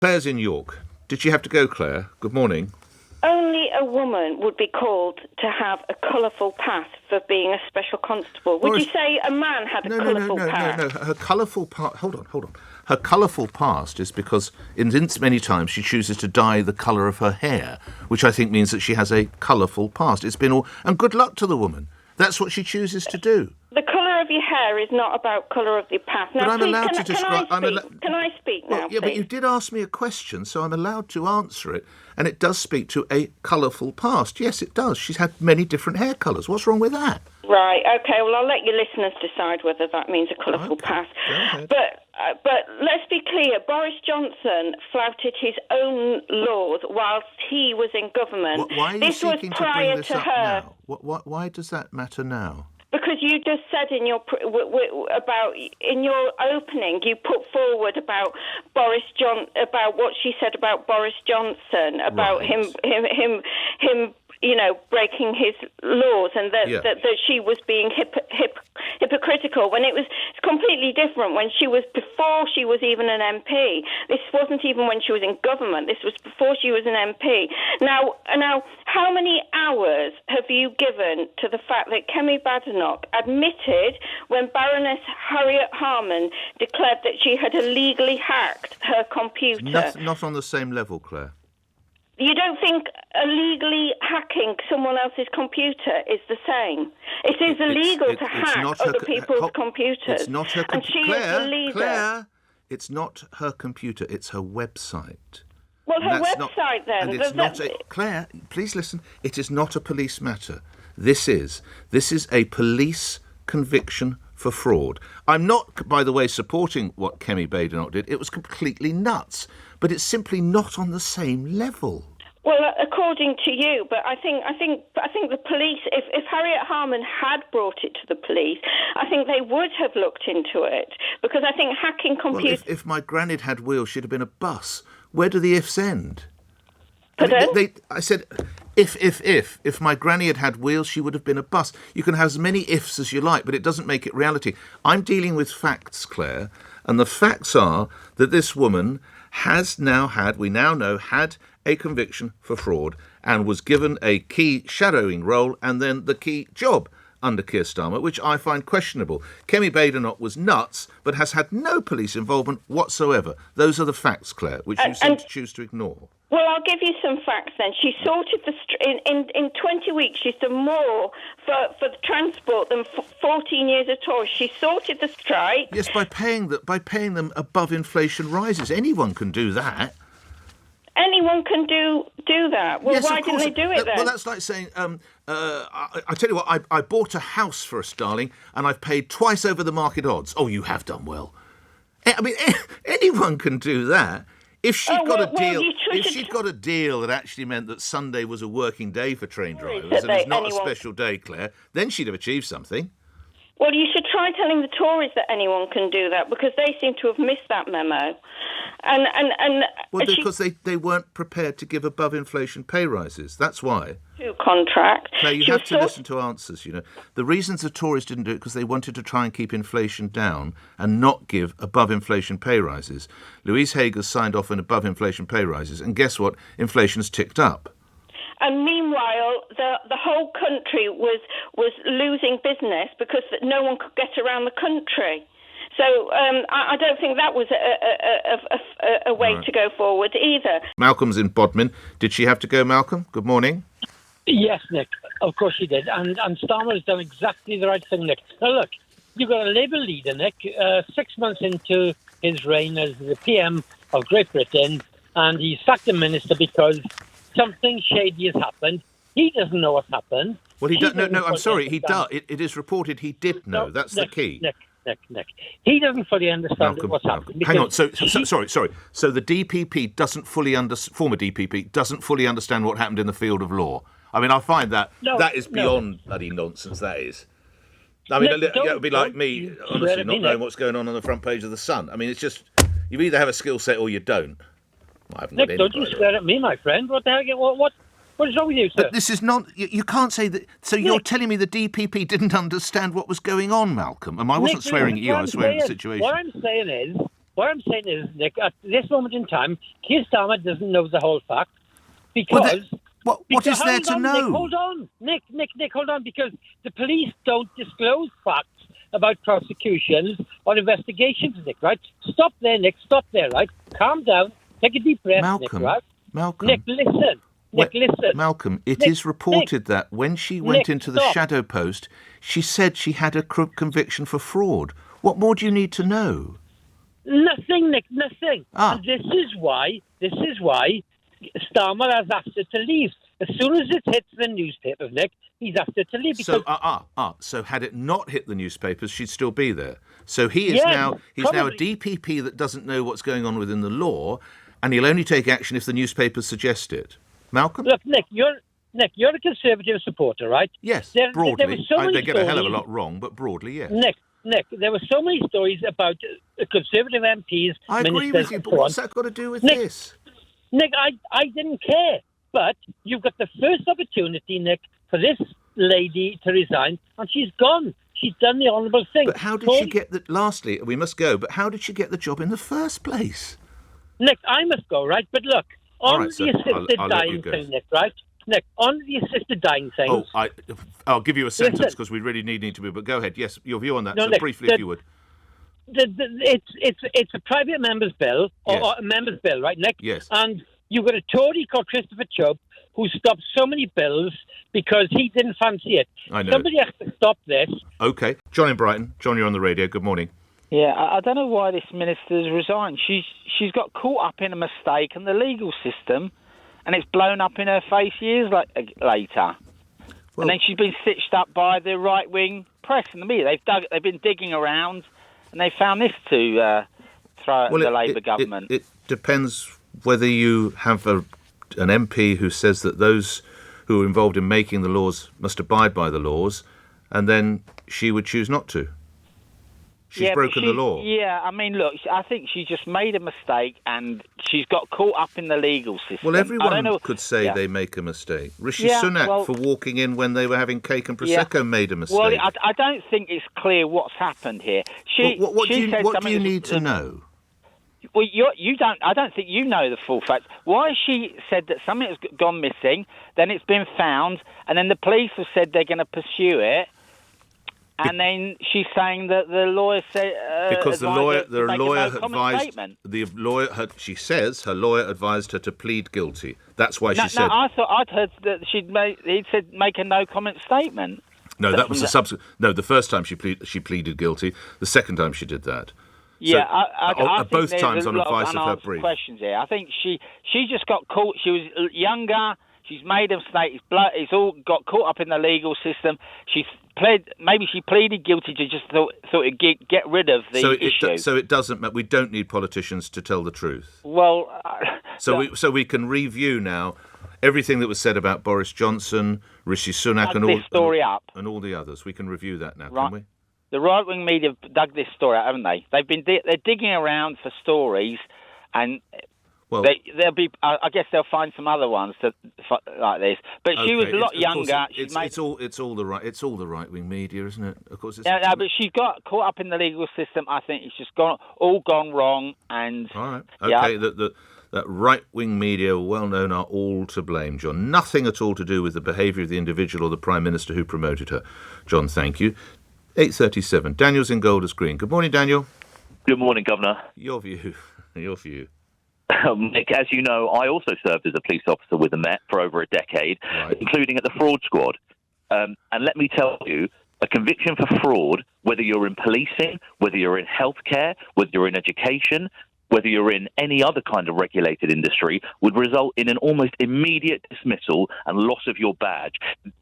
Claire's in York. Did she have to go, Claire? Good morning. Only a woman would be called to have a colourful past for being a special constable. Would you say a man had a colourful past? No. Her colourful past... Hold on. Her colourful past is because many times she chooses to dye the colour of her hair, which I think means that she has a colourful past. It's been all... And good luck to the woman. That's what she chooses to do. The colour of your hair is not about colour of your past. Now, but I'm allowed to describe... Can I speak now, yeah, but you did ask me a question, so I'm allowed to answer it. And it does speak to a colourful past. Yes, it does. She's had many different hair colours. What's wrong with that? Right, OK, well, I'll let your listeners decide whether that means a colourful past. Go ahead. But let's be clear, Boris Johnson flouted his own laws whilst he was in government. Why are you seeking to bring this up now? Why does that matter now? Because you just said in your opening, you put forward about about what she said about Boris Johnson, about him breaking his laws, and that she was being hypocritical, when it's completely different before she was even an MP. This wasn't even when she was in government. This was before she was an MP. Now, how many hours have you given to the fact that Kemi Badenoch admitted when Baroness Harriet Harman declared that she had illegally hacked her computer? Not on the same level, Claire. You don't think illegally hacking someone else's computer is the same? It is illegal to hack other people's computers. It's not her computer. And she is the leader. Claire, it's not her computer, it's her website. Well, her website then. And it's not Claire, please listen. It is not a police matter. This is a police conviction for fraud. I'm not, by the way, supporting what Kemi Badenoch did. It was completely nuts. But it's simply not on the same level. Well, according to you, but I think the police, if Harriet Harman had brought it to the police, I think they would have looked into it, because I think hacking computers... Well, if my granny had wheels, she'd have been a bus. Where do the ifs end? I said, if my granny had wheels, she would have been a bus. You can have as many ifs as you like, but it doesn't make it reality. I'm dealing with facts, Claire, and the facts are that this woman had a conviction for fraud and was given a key shadowing role and then the key job under Keir Starmer, which I find questionable. Kemi Badenoch was nuts, but has had no police involvement whatsoever. Those are the facts, Claire, which you seem to choose to ignore. Well, I'll give you some facts then. She sorted in 20 weeks. She's done more for the transport than 14 years of Tories. She sorted the strike. Yes, by paying them above inflation rises. Anyone can do that. Anyone can do that. Well, yes, why didn't they do it then? Well, that's like saying, I tell you what, I bought a house for us, darling, and I've paid twice over the market odds. Oh, you have done well. I mean, anyone can do that. If she'd got a deal that actually meant that Sunday was a working day for train drivers and it's not a special day, Claire, then she'd have achieved something. Well, you should try telling the Tories that anyone can do that, because they seem to have missed that memo. Because they weren't prepared to give above inflation pay rises. That's why. Contract. Claire, you have to listen to answers, you know. The reasons the Tories didn't do it because they wanted to try and keep inflation down and not give above inflation pay rises. Louise Haigh has signed off on above inflation pay rises, and guess what? Inflation's ticked up. And meanwhile, the whole country was losing business because no one could get around the country. So I don't think that was a way to go forward either. Malcolm's in Bodmin. Did she have to go, Malcolm? Good morning. Yes, Nick. Of course she did. And Starmer has done exactly the right thing, Nick. Now, look, you've got a Labour leader, Nick, 6 months into his reign as the PM of Great Britain, and he sacked the minister because something shady has happened. He doesn't know what's happened. Well, he does. No, I'm sorry. He does. It is reported he did know. That's Nick, the key. Nick. He doesn't fully understand what's happened. Hang on. Sorry. So the DPP doesn't fully former DPP doesn't fully understand what happened in the field of law. I mean, I find that is beyond bloody nonsense. That is. I mean, it would be like me, honestly, not knowing what's going on the front page of the Sun. I mean, it's just you either have a skill set or you don't. Nick, don't you swear at me, my friend. What the hell? What is wrong with you, sir? But this is not... You can't say that... So you're telling me the DPP didn't understand what was going on, Malcolm? I wasn't swearing at you, I was swearing at the situation. What I'm saying is, what I'm saying is, Nick, at this moment in time, Keir Starmer doesn't know the whole fact because... What is there to know? Nick, hold on. Nick, hold on, because the police don't disclose facts about prosecutions or investigations, Nick, right? Stop there, Nick, right? Calm down, take a deep breath, Malcolm, Nick, right? Malcolm. Nick, listen. Listen. Malcolm, it is reported that when she went into the shadow post, she said she had a conviction for fraud. What more do you need to know? Nothing, Nick, nothing. And this is why Starmer has asked her to leave. As soon as it hits the newspapers, Nick, he's asked her to leave. Because So had it not hit the newspapers, she'd still be there. So he's now a DPP that doesn't know what's going on within the law, and he'll only take action if the newspapers suggest it. Malcolm? Look, Nick, you're a Conservative supporter, right? Yes, broadly. They get a hell of a lot wrong, but broadly, yes. Nick, there were so many stories about Conservative MPs, I agree with you, but what's that got to do with this? Nick, I didn't care. But you've got the first opportunity, Nick, for this lady to resign, and she's gone. She's done the honourable thing. But how did she get the... Lastly, we must go, but how did she get the job in the first place? Nick, I must go, right? But look, on the assisted dying thing, Nick, right? Nick, on the assisted dying thing... I'll give you a sentence because we really need to be... But go ahead. Yes, your view on that, Nick, briefly, if you would. It's a private member's bill, or a member's bill, right, Nick? Yes. And you've got a Tory called Christopher Chubb who stopped so many bills because he didn't fancy it. I know. Somebody has to stop this. OK. John in Brighton. John, you're on the radio. Good morning. Yeah, I don't know why this minister's resigned. She's got caught up in a mistake in the legal system, and it's blown up in her face years later. And then she's been stitched up by the right-wing press and the media. They've been digging around, and they found this to throw at the Labour government. It depends whether you have an MP who says that those who are involved in making the laws must abide by the laws, and then she would choose not to. She's broken the law. Yeah, I mean, look, I think she just made a mistake and she's got caught up in the legal system. Well, everyone could say they make a mistake. Rishi Sunak, for walking in when they were having cake and Prosecco, made a mistake. Well, I don't think it's clear what's happened here. What do you need to know? Well, you don't. I don't think you know the full facts. Why she said that something has gone missing, then it's been found, and then the police have said they're going to pursue it, and then she's saying that the lawyer said because the lawyer advised she says her lawyer advised her to plead guilty. That's why she said. No, I'd heard that he'd said make a no comment statement. No, that was the subsequent. No, the first time she pleaded guilty. The second time she did that. Yeah, so, I both think times on advice of her brief. Questions here. I think she just got caught. She was younger. She's made a mistake. It's all got caught up in the legal system. Maybe she pleaded guilty to just thought get rid of the issue. So it doesn't. We don't need politicians to tell the truth. Well, so we can review now everything that was said about Boris Johnson, Rishi Sunak, and all the others. We can review that now, can we? The right-wing media have dug this story out, haven't they? They're digging around for stories, and they'll be. I guess they'll find some other ones like this. But she was a lot younger. It's all the right-wing media, isn't it? Of course. But she got caught up in the legal system. I think it's just all gone wrong. And all right, okay. That right-wing media, well known, are all to blame, John. Nothing at all to do with the behaviour of the individual or the Prime Minister who promoted her. John, thank you. 8:37. Daniel's in Golders Green. Good morning, Daniel. Good morning, Governor. Your view. Nick, as you know, I also served as a police officer with the Met for over a decade, including at the fraud squad. And let me tell you, a conviction for fraud, whether you're in policing, whether you're in healthcare, whether you're in education, whether you're in any other kind of regulated industry, would result in an almost immediate dismissal and loss of your badge.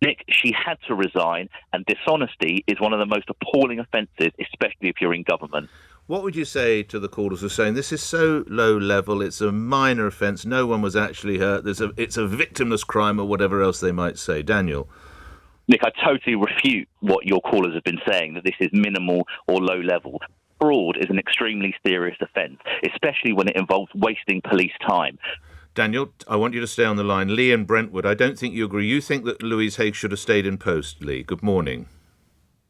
Nick, she had to resign, and dishonesty is one of the most appalling offences, especially if you're in government. What would you say to the callers who are saying this is so low level, it's a minor offence, no one was actually hurt, it's a victimless crime or whatever else they might say? Daniel? Nick, I totally refute what your callers have been saying, that this is minimal or low level. Fraud is an extremely serious offence, especially when it involves wasting police time. Daniel, I want you to stay on the line. Lee and Brentwood, I don't think you agree. You think that Louise Haigh should have stayed in post, Lee. Good morning.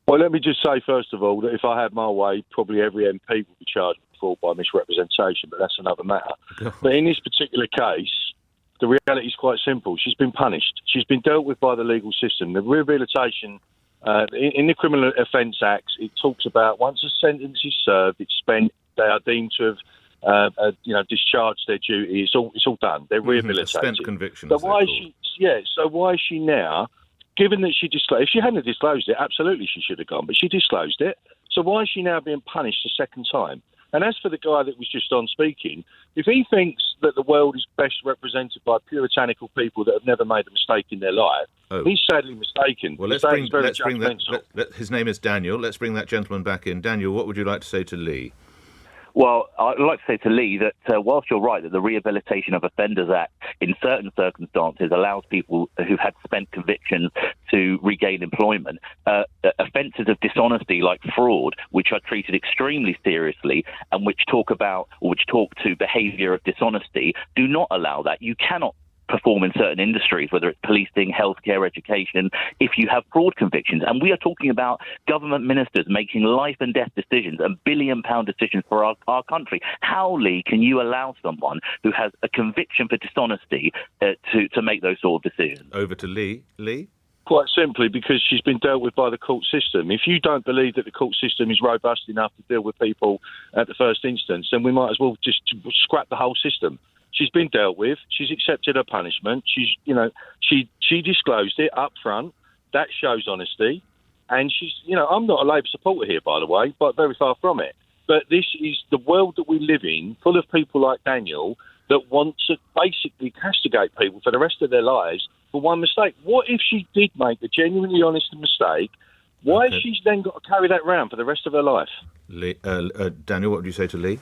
Well, let me just say, first of all, that if I had my way, probably every MP would be charged with fraud by misrepresentation, but that's another matter. But in this particular case, the reality is quite simple. She's been punished. She's been dealt with by the legal system. The rehabilitation in the Criminal Offence Act, it talks about once a sentence is served, it's spent, they are deemed to have discharged their duty. It's all done. They're rehabilitated. Spent conviction. So why is she? Yeah. So why is she now? Given that she disclosed, if she hadn't disclosed it, absolutely she should have gone. But she disclosed it. So why is she now being punished a second time? And as for the guy that was just on speaking, if he thinks that the world is best represented by puritanical people that have never made a mistake in their life, he's sadly mistaken. Well, let's bring that. His name is Daniel. Let's bring that gentleman back in. Daniel, what would you like to say to Lee? Well, I'd like to say to Lee that whilst you're right that the Rehabilitation of Offenders Act in certain circumstances allows people who've had spent convictions to regain employment, offences of dishonesty like fraud, which are treated extremely seriously and which talk to behaviour of dishonesty, do not allow that. You cannot perform in certain industries, whether it's policing, healthcare, education, if you have fraud convictions. And we are talking about government ministers making life and death decisions and billion-pound decisions for our country. How, Lee, can you allow someone who has a conviction for dishonesty to make those sort of decisions? Over to Lee. Lee? Quite simply because she's been dealt with by the court system. If you don't believe that the court system is robust enough to deal with people at the first instance, then we might as well just scrap the whole system. She's been dealt with. She's accepted her punishment. She disclosed it up front. That shows honesty. And I'm not a Labour supporter here, by the way, but very far from it. But this is the world that we live in, full of people like Daniel that want to basically castigate people for the rest of their lives for one mistake. What if she did make a genuinely honest mistake? Why has she then got to carry that around for the rest of her life? Lee, Daniel, what would you say to Lee?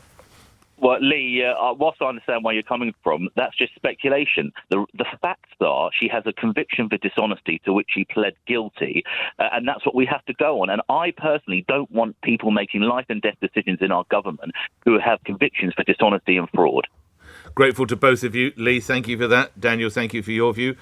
Well, Lee, whilst I understand where you're coming from, that's just speculation. The facts are she has a conviction for dishonesty to which she pled guilty, and that's what we have to go on. And I personally don't want people making life and death decisions in our government who have convictions for dishonesty and fraud. Grateful to both of you. Lee, thank you for that. Daniel, thank you for your view.